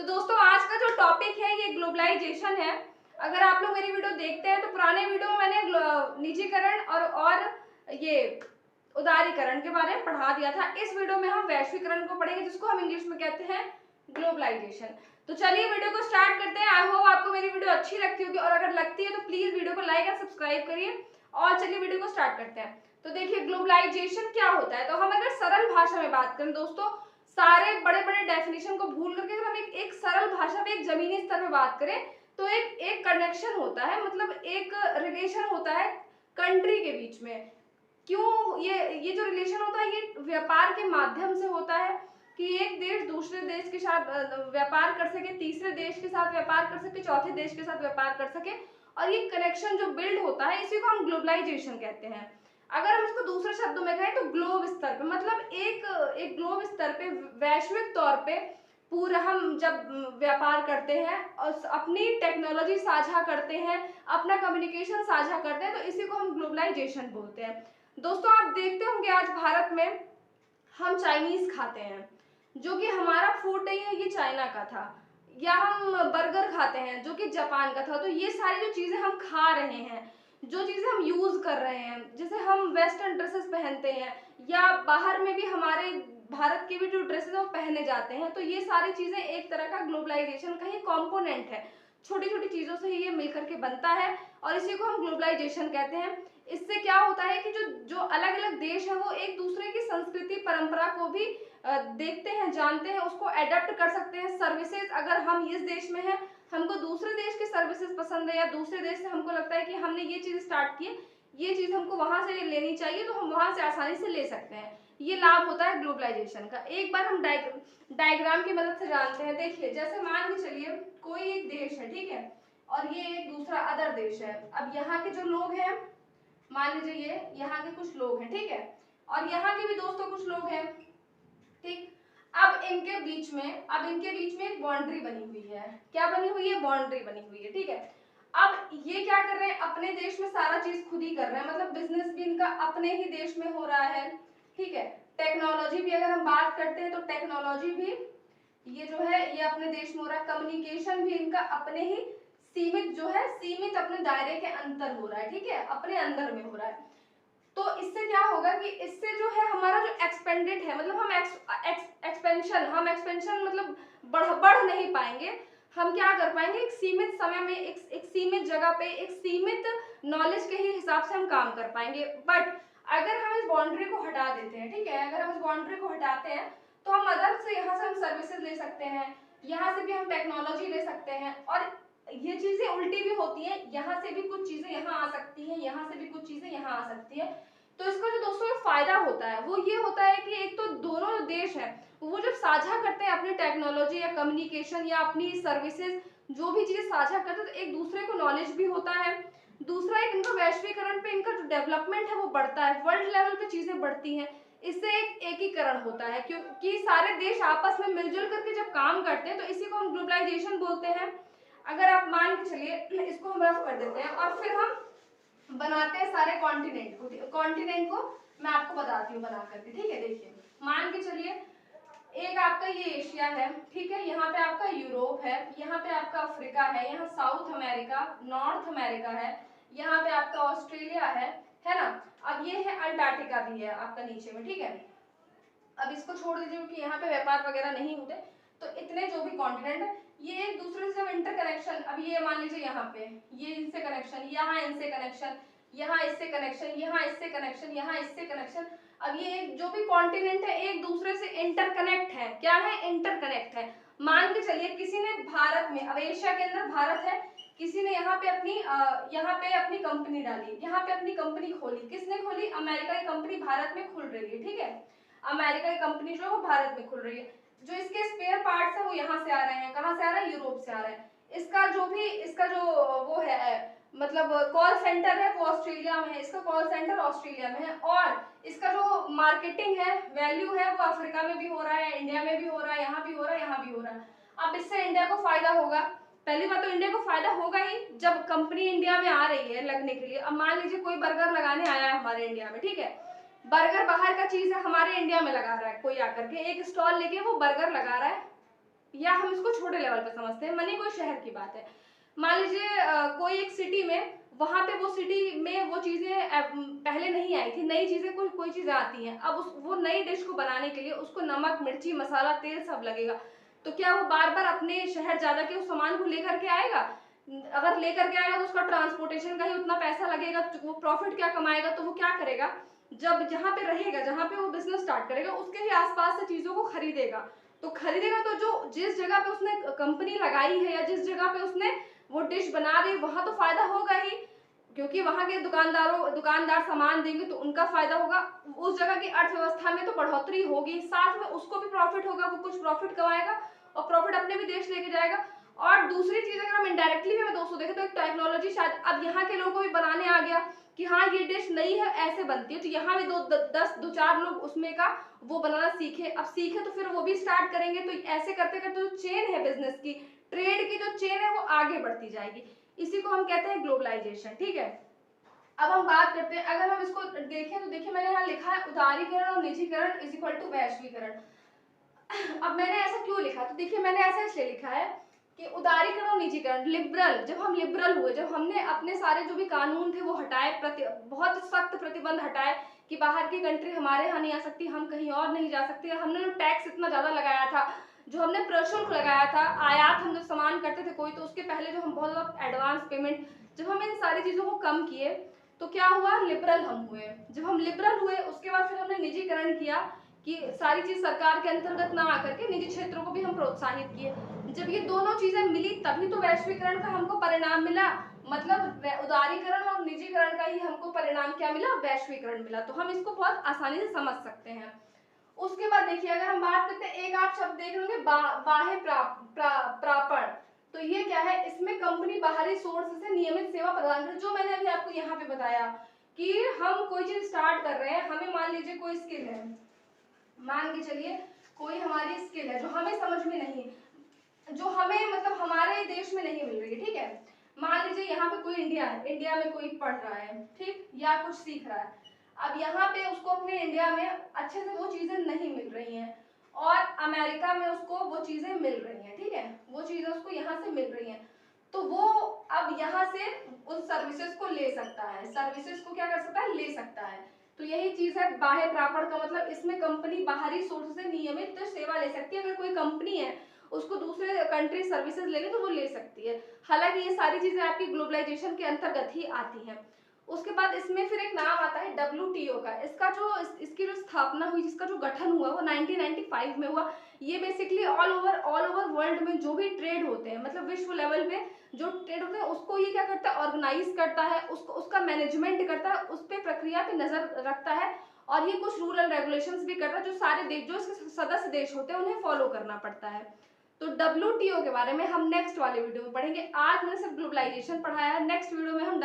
दोस्तों आज का जो टॉपिक है ये ग्लोबलाइजेशन है। अगर आप लोग मेरी वीडियो देखते हैं तो पुराने वीडियो में मैंने निजीकरण और ये उदारीकरण के बारे में पढ़ा दिया था। इस वीडियो में हम वैश्वीकरण को पढ़ेंगे जिसको हम इंग्लिश में कहते हैं ग्लोबलाइजेशन। तो चलिए वीडियो को स्टार्ट करते हैं। आई होप आपको मेरी वीडियो अच्छी लगती होगी और अगर लगती है तो प्लीज वीडियो को लाइक और सब्सक्राइब करिए। और चलिए वीडियो को स्टार्ट करते हैं। तो देखिए ग्लोबलाइजेशन क्या होता है। तो हम अगर सरल भाषा में बात करें दोस्तों, सारे बड़े बड़े डेफिनेशन को भूल करके अगर हम एक सरल भाषा में एक जमीनी स्तर पे बात करें तो एक कनेक्शन होता है, मतलब एक रिलेशन होता है कंट्री के बीच में। क्यों ये जो रिलेशन होता है ये व्यापार के माध्यम से होता है कि एक देश दूसरे देश के साथ व्यापार कर सके, तीसरे देश के साथ व्यापार कर सके, चौथे देश के साथ व्यापार कर सके, और ये कनेक्शन जो बिल्ड होता है इसी को हम ग्लोबलाइजेशन कहते हैं। अगर हम इसको दूसरे शब्दों में कहें तो ग्लोब स्तर पे, मतलब एक ग्लोब स्तर पे वैश्विक तौर पे पूरा हम जब व्यापार करते हैं और अपनी टेक्नोलॉजी साझा करते हैं, अपना कम्युनिकेशन साझा करते हैं, तो इसी को हम ग्लोबलाइजेशन बोलते हैं। दोस्तों आप देखते होंगे आज भारत में हम चाइनीज खाते हैं, जो कि हमारा फूड नहीं है, ये चाइना का था। या हम बर्गर खाते हैं जो कि जापान का था। तो ये सारी जो चीजें हम खा रहे हैं, जो चीजें हम यूज कर रहे हैं, जैसे हम वेस्टर्न ड्रेसेस पहनते हैं या बाहर में भी हमारे भारत के भी जो ड्रेसेस है वो पहने जाते हैं, तो ये सारी चीजें एक तरह का ग्लोबलाइजेशन का ही कॉम्पोनेंट है। छोटी छोटी चीजों से ही ये मिलकर के बनता है और इसी को हम ग्लोबलाइजेशन कहते हैं। इससे क्या होता है कि जो अलग अलग देश है वो एक दूसरे की संस्कृति परंपरा को भी देखते हैं, जानते हैं, उसको एडेप्ट कर सकते हैं। सर्विसेज अगर हम इस देश में हैं, हमको दूसरे देश की सर्विसेज पसंद है या दूसरे देश से हमको लगता है कि हमने ये चीज स्टार्ट की, ये चीज हमको वहां से लेनी चाहिए, तो हम वहां से आसानी से ले सकते हैं। ये लाभ होता है ग्लोबलाइजेशन का। एक बार हम डायग्राम की मदद से जानते हैं। देखिए जैसे मान के चलिए कोई एक देश है, ठीक है, और ये एक दूसरा अदर देश है। अब यहाँ के जो लोग हैं, मान लीजिए ये यहाँ के कुछ लोग हैं, ठीक है, और यहाँ के भी दोस्तों कुछ लोग हैं, ठीक। अब इनके बीच में एक बाउंड्री बनी हुई है। क्या बनी हुई है? बाउंड्री बनी हुई है, ठीक है। अब ये क्या कर रहे हैं, अपने देश में सारा चीज खुद ही कर रहे हैं, मतलब बिजनेस भी इनका अपने ही देश में हो रहा है, ठीक है। टेक्नोलॉजी भी अगर हम बात करते हैं तो टेक्नोलॉजी भी ये जो है ये अपने देश में हो रहा है। कम्युनिकेशन भी इनका अपने ही सीमित अपने दायरे के अंदर हो रहा है, ठीक है, अपने अंदर में हो रहा है। तो इससे क्या होगा कि इससे जो है हमारा जो एक्सपेंडेड है, मतलब हम एक्सपेंशन मतलब बढ़ नहीं पाएंगे। हम क्या कर पाएंगे, एक सीमित समय में एक सीमित जगह पे एक सीमित नॉलेज के ही हिसाब से हम काम कर पाएंगे। बट अगर हम इस बाउंड्री को हटा देते हैं, ठीक है, अगर हम इस बाउंड्री को हटाते हैं तो हम अदर से यहाँ से हम सर्विसेज ले सकते हैं, यहाँ से भी हम टेक्नोलॉजी ले सकते हैं, और ये चीजें उल्टी भी होती हैं, यहाँ से भी कुछ चीजें यहाँ आ सकती हैं, यहाँ से भी कुछ चीजें यहाँ आ सकती हैं। तो इसका जो दोस्तों फायदा होता है वो ये होता है कि एक तो दोनों जो देश हैं वो जब साझा करते हैं अपनी टेक्नोलॉजी या कम्युनिकेशन या अपनी सर्विसेज, जो भी चीज साझा करते हैं, तो एक दूसरे को नॉलेज भी होता है। दूसरा एक इनका वैश्वीकरण पे इनका जो डेवलपमेंट है वो बढ़ता है, वर्ल्ड लेवल पे चीजें बढ़ती हैं। इससे एक एकीकरण होता है क्योंकि सारे देश आपस में मिलजुल करके जब काम करते हैं, तो इसी को हम ग्लोबलाइजेशन बोलते हैं। अगर आप मान के चलिए इसको हम रफ कर देते हैं और फिर हम बनाते हैं सारे कॉन्टिनेंट को मैं आपको बताती हूँ बना करके, ठीक है। देखिए मान के चलिए एक आपका ये एशिया है, ठीक है, यहाँ पे आपका यूरोप है, यहाँ पे आपका अफ्रीका है, यहाँ साउथ अमेरिका, नॉर्थ अमेरिका है, यहाँ पे आपका ऑस्ट्रेलिया है ना। अब ये है अंटार्कटिका भी है आपका नीचे में, ठीक है। अब इसको छोड़ दीजिए क्योंकि यहाँ पे व्यापार वगैरह नहीं होते। तो इतने जो भी कॉन्टिनेंट है ये एक दूसरे से इंटरकनेक्शन, अब ये मान लीजिए यहाँ पे ये इनसे कनेक्शन, यहाँ इनसे कनेक्शन, यहाँ इससे कनेक्शन, यहाँ इससे कनेक्शन, यहाँ इससे कनेक्शन। अब ये जो भी कॉन्टिनेंट है एक दूसरे से इंटरकनेक्ट है। क्या है? इंटरकनेक्ट है। मान के चलिए किसी ने भारत में, अब एशिया के अंदर भारत है, किसी ने यहाँ पे अपनी कंपनी डाली, यहाँ पे अपनी कंपनी खोली। किसने खोली? अमेरिका की कंपनी भारत में खुल रही है, ठीक है, अमेरिका की कंपनी जो है वो भारत में खुल रही है। जो इसके स्पेयर पार्ट्स है वो यहाँ से आ रहे हैं, कहाँ से आ रहे हैं? यूरोप से आ रहे हैं। इसका जो वो है मतलब कॉल सेंटर है वो ऑस्ट्रेलिया में है, इसका कॉल सेंटर ऑस्ट्रेलिया में है, और इसका जो मार्केटिंग है, वैल्यू है, वो अफ्रीका में भी हो रहा है, इंडिया में भी हो रहा है, यहाँ भी हो रहा है, यहाँ भी हो रहा है। अब इससे इंडिया को फायदा होगा। पहली बात तो इंडिया को फायदा होगा ही जब कंपनी इंडिया में आ रही है लगने के लिए। अब मान लीजिए कोई बर्गर लगाने आया है हमारे इंडिया में, ठीक है, बर्गर बाहर का चीज है, हमारे इंडिया में लगा रहा है कोई आकर के, एक स्टॉल लेके वो बर्गर लगा रहा है या हम इसको छोटे लेवल पे समझते हैं, मनी कोई शहर की बात है। मान लीजिए कोई एक सिटी में, वहां पे वो सिटी में वो चीजें पहले नहीं आई थी, नई चीजें कोई चीजें आती हैं, अब वो नई डिश को बनाने के लिए उसको नमक, मिर्ची, मसाला, तेल सब लगेगा। तो क्या वो बार बार अपने शहर जा के उस सामान को लेकर के आएगा? अगर लेकर के आएगा तो उसका ट्रांसपोर्टेशन का ही उतना पैसा लगेगा, तो वो प्रॉफिट क्या कमाएगा? तो वो क्या करेगा, जब जहाँ पे रहेगा, जहाँ पे वो बिजनेस स्टार्ट करेगा, उसके ही आसपास से चीजों को खरीदेगा। तो खरीदेगा तो जो जिस जगह पे उसने कंपनी लगाई है या जिस जगह पे उसने वो डिश बना दी, वहां तो फायदा होगा ही, क्योंकि वहां के दुकानदार सामान देंगे तो उनका फायदा होगा, उस जगह की अर्थव्यवस्था में तो बढ़ोतरी होगी, साथ में उसको भी प्रॉफिट होगा, वो कुछ प्रॉफिट कमाएगा और प्रॉफिट अपने भी देश लेके जाएगा। और दूसरी चीज अगर हम इनडायरेक्टली में दोस्तों देखें तो एक टेक्नोलॉजी शायद अब यहाँ के लोगों को भी बनाने आ गया कि हाँ ये डिश नई है, ऐसे बनती है, तो यहाँ भी दो चार लोग उसमें का वो बनाना सीखे, अब सीखे तो फिर वो भी स्टार्ट करेंगे, तो ऐसे करते करते जो चेन है बिजनेस की, ट्रेड की जो चेन है वो आगे बढ़ती जाएगी। इसी को हम कहते हैं ग्लोबलाइजेशन, ठीक है। अब हम बात करते हैं, अगर हम इसको देखें तो देखिए मैंने यहाँ लिखा है उदारीकरण और निजीकरण इज इक्वल टू वैश्वीकरण। अब मैंने ऐसा क्यों लिखा, तो देखिए मैंने ऐसा इसलिए लिखा है कि उदारीकरण और निजीकरण, लिबरल, जब हम लिबरल हुए, जब हमने अपने सारे जो भी कानून थे वो हटाए, बहुत सख्त प्रतिबंध हटाए कि बाहर की कंट्री हमारे यहाँ नहीं आ सकती, हम कहीं और नहीं जा सकते, हमने जो टैक्स इतना ज्यादा लगाया था, जो हमने प्रशुल्क लगाया था, आयात हम जब सामान करते थे कोई, तो उसके पहले जो हम बहुत ज्यादा एडवांस पेमेंट, जब हम इन सारी चीजों को कम किए तो क्या हुआ, लिबरल हम हुए। जब हम लिबरल हुए उसके बाद फिर हमने निजीकरण किया कि सारी चीज सरकार के अंतर्गत ना आकर के निजी क्षेत्रों को भी हम प्रोत्साहित किए। जब ये दोनों चीजें मिली तभी तो वैश्वीकरण का हमको परिणाम मिला, मतलब उदारीकरण और निजीकरण का ही हमको परिणाम क्या मिला, वैश्वीकरण मिला। तो हम इसको बहुत आसानी से समझ सकते हैं। उसके बाद देखिए अगर हम बात करते हैं, एक आप शब्द देख लेंगे बाह्य प्रापण, तो ये क्या है, इसमें कंपनी बाहरी सोर्स से नियमित सेवा प्रदान कर, जो मैंने अभी आपको यहाँ पे बताया कि हम कोई चीज स्टार्ट कर रहे हैं, हमें मान लीजिए कोई स्किल है, मान के चलिए कोई हमारी स्किल है जो हमें समझ में नहीं, जो हमें मतलब हमारे देश में नहीं मिल रही है, ठीक है। मान लीजिए यहाँ पे कोई इंडिया है, इंडिया में कोई पढ़ रहा है, ठीक, या कुछ सीख रहा है, अब यहाँ पे उसको अपने इंडिया में अच्छे से वो चीजें नहीं मिल रही हैं और अमेरिका में उसको वो चीजें मिल रही हैं, ठीक है, वो चीजें उसको यहाँ से मिल रही हैं, तो वो अब यहाँ से उन सर्विसेज को ले सकता है, सर्विसेज को क्या कर सकता है, ले सकता है। तो यही चीज है बाह्य प्रापण का मतलब, इसमें कंपनी बाहरी सोर्स से नियमित सेवा ले सकती है। अगर कोई कंपनी है उसको दूसरे कंट्री सर्विसेज लेनी तो वो ले सकती है। हालांकि ये सारी चीजें आपकी ग्लोबलाइजेशन के अंतर्गत ही आती हैं। उसके बाद इसमें फिर एक नाम आता है WTO का, इसका जो इसकी जो स्थापना हुई, जिसका जो गठन हुआ वो 1995 में हुआ। ये बेसिकली ऑल ओवर वर्ल्ड में जो भी ट्रेड होते हैं, मतलब विश्व लेवल पे जो ट्रेड होते हैं उसको ये क्या करता है, ऑर्गेनाइज करता है, उसको उसका मैनेजमेंट करता है, उस पे प्रक्रिया पे नजर रखता है और ये कुछ रूल एंड रेगुलेशंस भी करता है जो सारे देश, जो इसके सदस्य देश होते हैं उन्हें फॉलो करना पड़ता है। तो WTO के बारे में हम नेक्स्ट वाले वीडियो में पढ़ेंगे। आज मैंने सिर्फ ग्लोबलाइजेशन पढ़ाया है, नेक्स्ट वीडियो में हम